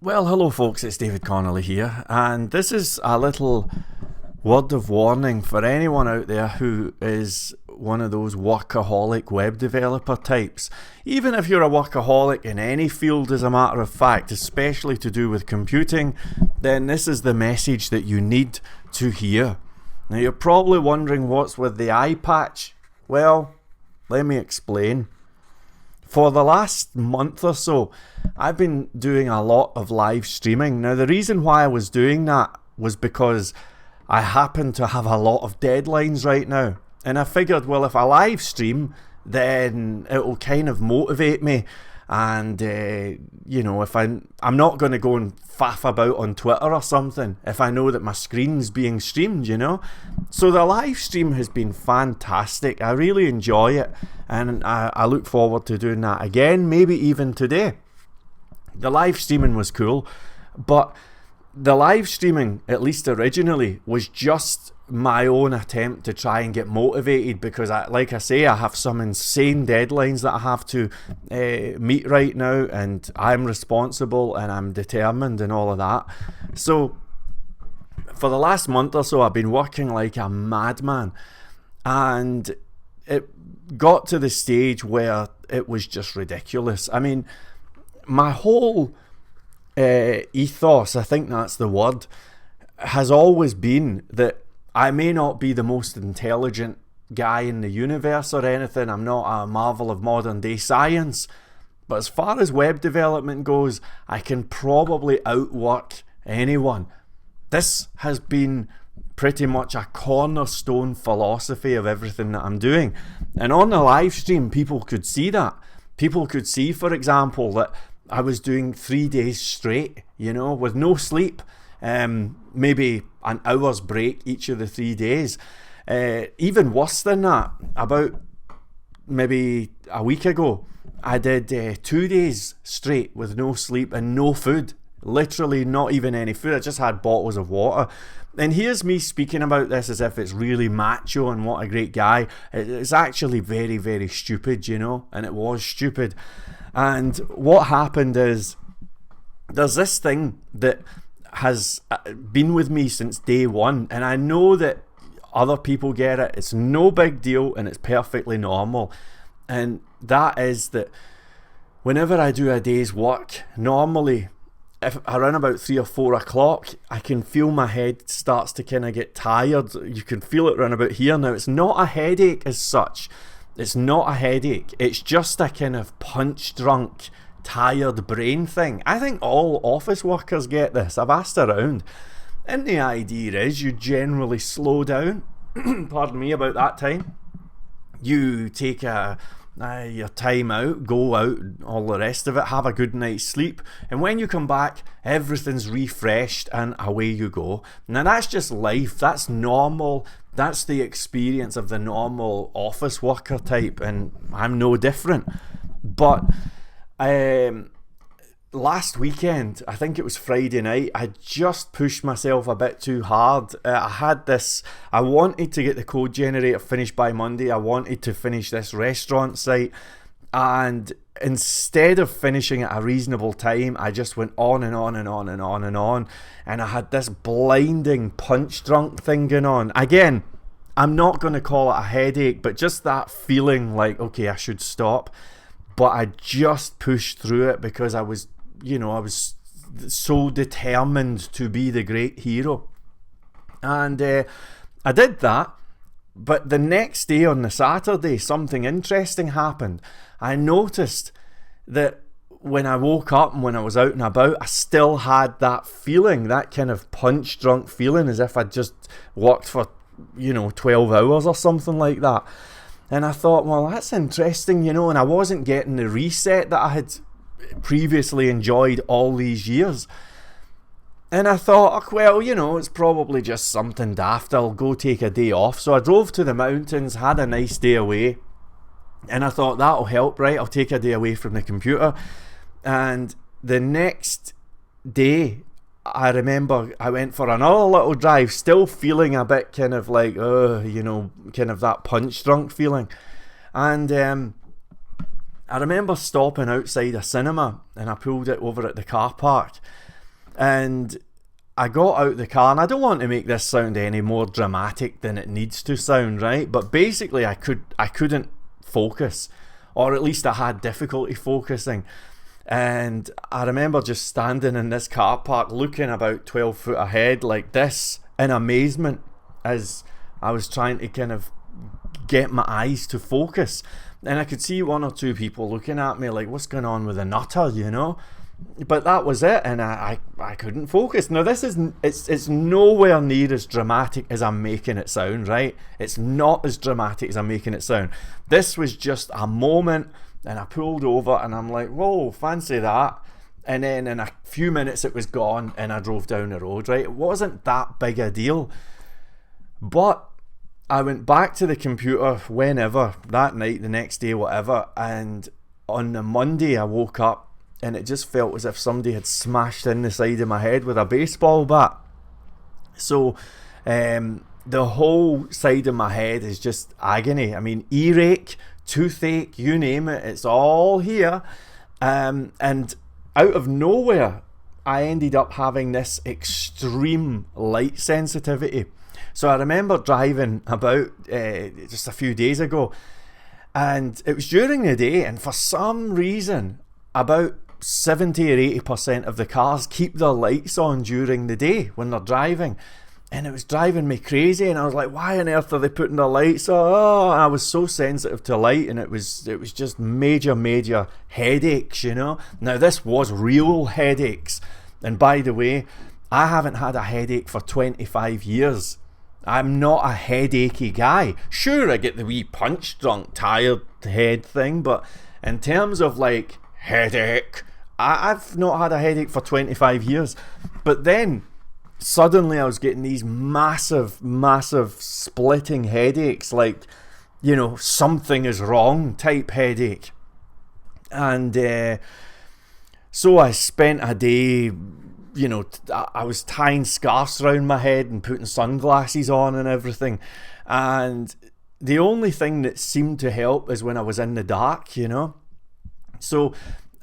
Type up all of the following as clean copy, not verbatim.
Well, hello folks, it's David Connolly here, and this is a little word of warning for anyone out there who is one of those workaholic web developer types. Even if you're a workaholic in any field, as a matter of fact, especially to do with computing, then this is the message that you need to hear. Now you're probably wondering what's with the eye patch. Well, let me explain. For the last month or so, I've been doing a lot of live streaming. Now, the reason why I was doing that was because I happen to have a lot of deadlines right now. And I figured, well, if I live stream, then it will kind of motivate me. And, if I'm not going to go and faff about on Twitter or something if I know that my screen's being streamed, So the live stream has been fantastic. I really enjoy it. And I look forward to doing that again, maybe even today. The live streaming was cool, but the live streaming, at least originally, was just my own attempt to try and get motivated because, I have some insane deadlines that I have to meet right now, and I'm responsible and I'm determined and all of that. So for the last month or so, I've been working like a madman, and it got to the stage where it was just ridiculous. I mean, my whole ethos, I think that's the word, has always been that I may not be the most intelligent guy in the universe or anything. I'm not a marvel of modern day science. But as far as web development goes, I can probably outwork anyone. This has been pretty much a cornerstone philosophy of everything that I'm doing. And on the live stream, people could see that. People could see, for example, that I was doing 3 days straight, with no sleep. Maybe an hour's break each of the 3 days. Even worse than that, about maybe a week ago, I did 2 days straight with no sleep and no food. Literally not even any food. I just had bottles of water. And here's me speaking about this as if it's really macho and what a great guy. It's actually very, very stupid, and it was stupid. And what happened is, there's this thing that has been with me since day one, and I know that other people get it. It's no big deal and it's perfectly normal. And that is that whenever I do a day's work, normally if around about 3 or 4 o'clock, I can feel my head starts to kind of get tired. You can feel it around about here. Now, it's not a headache as such. It's not a headache. It's just a kind of punch-drunk, tired brain thing. I think all office workers get this. I've asked around. And the idea is you generally slow down, pardon me, about that time. You take your time out, go out, all the rest of it, have a good night's sleep, and when you come back, everything's refreshed and away you go. Now that's just life, that's normal, that's the experience of the normal office worker type, and I'm no different. But last weekend, I think it was Friday night, I just pushed myself a bit too hard. I wanted to get the code generator finished by Monday. I wanted to finish this restaurant site, and instead of finishing at a reasonable time, I just went on and on and on and on and on, and I had this blinding punch drunk thing going on. Again, I'm not going to call it a headache, but just that feeling like, okay, I should stop. But I just pushed through it because I was so determined to be the great hero. And I did that, but the next day, on the Saturday, something interesting happened. I noticed that when I woke up and when I was out and about, I still had that feeling, that kind of punch-drunk feeling, as if I'd just worked for, 12 hours or something like that. And I thought, well, that's interesting, and I wasn't getting the reset that I had previously enjoyed all these years. And I thought, well, it's probably just something daft. I'll go take a day off. So I drove to the mountains, had a nice day away, and I thought that'll help, right? I'll take a day away from the computer. And the next day, I remember I went for another little drive, still feeling a bit kind of like, kind of that punch drunk feeling. And I remember stopping outside a cinema, and I pulled it over at the car park. And I got out the car, and I don't want to make this sound any more dramatic than it needs to sound, right? But basically I couldn't focus, or at least I had difficulty focusing. And I remember just standing in this car park looking about 12 foot ahead like this in amazement as I was trying to kind of get my eyes to focus. And I could see one or two people looking at me like, what's going on with the nutter, you know? But that was it, and I couldn't focus. Now this is it's nowhere near as dramatic as I'm making it sound, right? It's not as dramatic as I'm making it sound. This was just a moment, and I pulled over and I'm like, whoa, fancy that. And then in a few minutes it was gone, and I drove down the road, right? It wasn't that big a deal. But I went back to the computer whenever, that night, the next day, whatever, and on the Monday I woke up and it just felt as if somebody had smashed in the side of my head with a baseball bat. So the whole side of my head is just agony. I mean, earache, toothache, you name it, it's all here. And out of nowhere, I ended up having this extreme light sensitivity. So I remember driving about just a few days ago, and it was during the day, and for some reason, about 70 or 80% of the cars keep their lights on during the day when they're driving. And it was driving me crazy, and I was like, why on earth are they putting the lights on? Oh, I was so sensitive to light, and it was just major headaches, you know. Now this was real headaches, and by the way, I haven't had a headache for 25 years. I'm not a headachy guy. Sure, I get the wee punch drunk, tired head thing, but in terms of like headache, I've not had a headache for 25 years. But then suddenly I was getting these massive splitting headaches, like, you know, something is wrong type headache. And so I spent a day, you know, I was tying scarves around my head and putting sunglasses on and everything. And the only thing that seemed to help is when I was in the dark, you know. So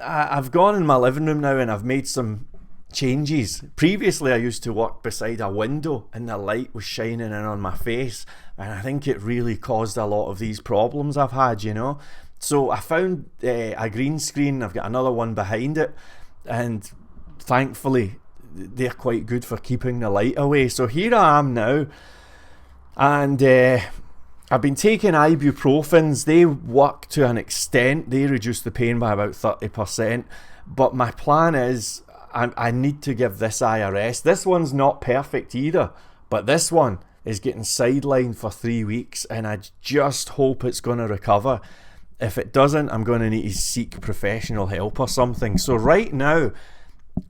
I've gone in my living room now and I've made some changes. Previously I used to work beside a window and the light was shining in on my face, and I think it really caused a lot of these problems I've had, you know. So I found a green screen. I've got another one behind it, and thankfully they're quite good for keeping the light away. So here I am now, and I've been taking ibuprofens. They work to an extent. They reduce the pain by about 30%. But my plan is I need to give this eye a rest. This one's not perfect either, but this one is getting sidelined for 3 weeks, and I just hope it's going to recover. If it doesn't, I'm going to need to seek professional help or something. So right now,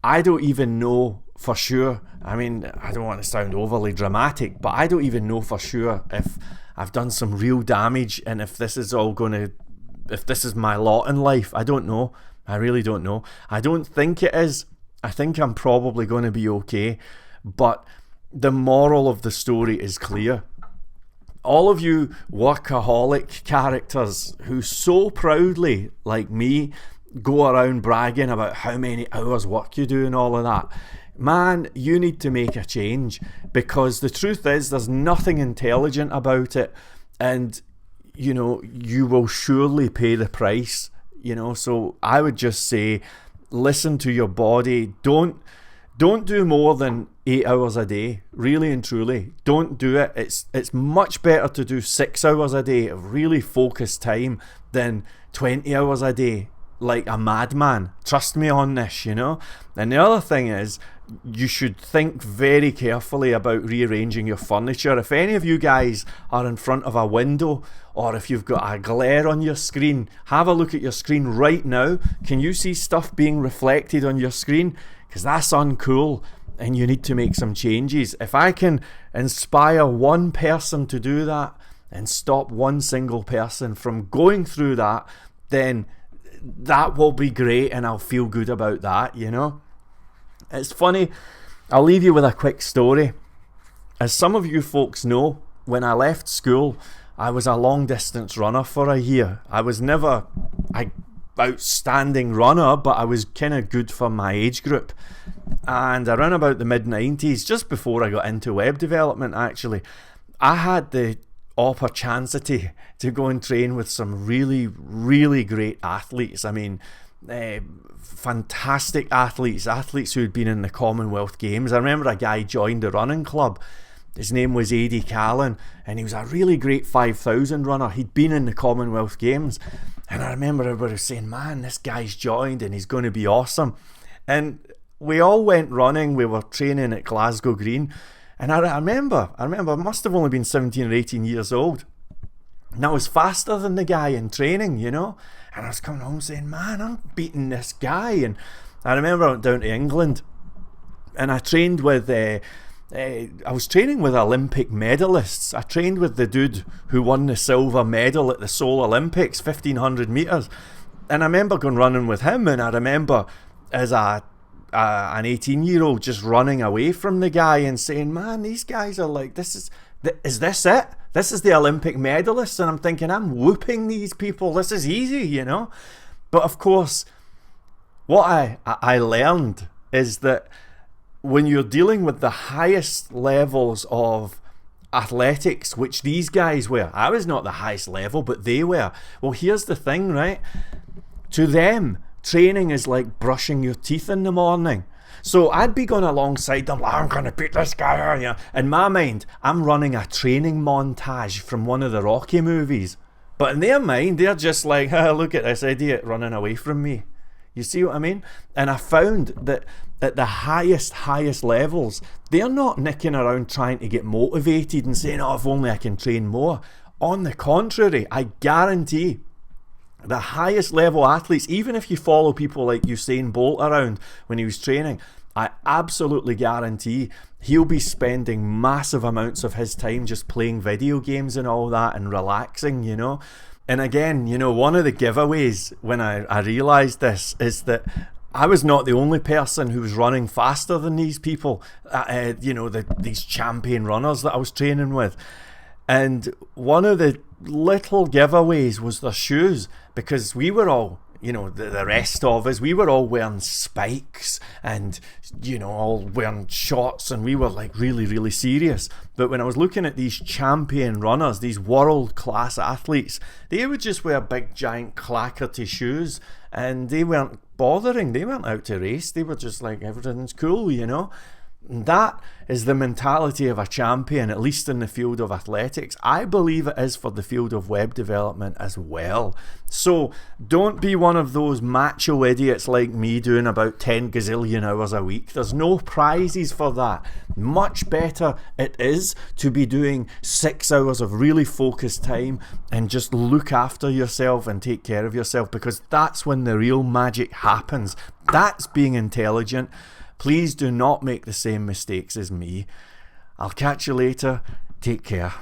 I don't even know for sure. I mean, I don't want to sound overly dramatic, but I don't even know for sure if I've done some real damage, and if this is if this is my lot in life. I don't know. I really don't know. I don't think it is. I think I'm probably going to be okay. But the moral of the story is clear. All of you workaholic characters who so proudly, like me, go around bragging about how many hours work you do and all of that, man, you need to make a change, because the truth is there's nothing intelligent about it, and you know, you will surely pay the price, you know. So I would just say, listen to your body. Don't do more than 8 hours a day, really and truly. Don't do it. It's much better to do 6 hours a day of really focused time than 20 hours a day like a madman. Trust me on this, you know. And the other thing is, you should think very carefully about rearranging your furniture. If any of you guys are in front of a window, or if you've got a glare on your screen, have a look at your screen right now. Can you see stuff being reflected on your screen? Because that's uncool, and you need to make some changes. If I can inspire one person to do that and stop one single person from going through that, then that will be great, and I'll feel good about that, you know. It's funny, I'll leave you with a quick story. As some of you folks know, when I left school, I was a long distance runner for a year. I outstanding runner, but I was kind of good for my age group. And around about the mid-90s, just before I got into web development actually, I had the opportunity to go and train with some really, really great athletes. I mean, fantastic athletes who had been in the Commonwealth Games. I remember a guy joined the running club. His name was Aidy Callan, and he was a really great 5,000 runner. He'd been in the Commonwealth Games, and I remember everybody saying, man, this guy's joined and he's going to be awesome. And we all went running. We were training at Glasgow Green, and I remember I must have only been 17 or 18 years old, and I was faster than the guy in training, you know. And I was coming home saying, man, I'm beating this guy. And I remember I went down to England, and I trained with I was training with Olympic medalists. I trained with the dude who won the silver medal at the Seoul Olympics, 1,500 metres. And I remember going running with him, and I remember as an 18-year-old just running away from the guy and saying, man, these guys are like, is this it? This is the Olympic medalists. And I'm thinking, I'm whooping these people. This is easy, you know. But of course, what I learned is that when you're dealing with the highest levels of athletics, which these guys were, I was not the highest level, but they were. Well, here's the thing, right? To them, training is like brushing your teeth in the morning. So I'd be going alongside them, like, I'm going to beat this guy. You know? In my mind, I'm running a training montage from one of the Rocky movies. But in their mind, they're just like, look at this idiot running away from me. You see what I mean? And I found that at the highest levels, they're not nicking around trying to get motivated and saying, oh, if only I can train more. On the contrary, I guarantee the highest level athletes, even if you follow people like Usain Bolt around when he was training, I absolutely guarantee he'll be spending massive amounts of his time just playing video games and all that and relaxing, you know. And again, you know, one of the giveaways when I realised this is that I was not the only person who was running faster than these people, you know, these champion runners that I was training with. And one of the little giveaways was their shoes, because we were all, you know, the rest of us, we were all wearing spikes and, you know, all wearing shorts, and we were like really, really serious. But when I was looking at these champion runners, these world-class athletes, they would just wear big, giant clackerty shoes, and they weren't bothering. They weren't out to race. They were just like, everything's cool, you know. And that is the mentality of a champion, at least in the field of athletics. I believe it is for the field of web development as well. So don't be one of those macho idiots like me doing about 10 gazillion hours a week. There's no prizes for that. Much better it is to be doing 6 hours of really focused time and just look after yourself and take care of yourself, because that's when the real magic happens. That's being intelligent. Please do not make the same mistakes as me. I'll catch you later. Take care.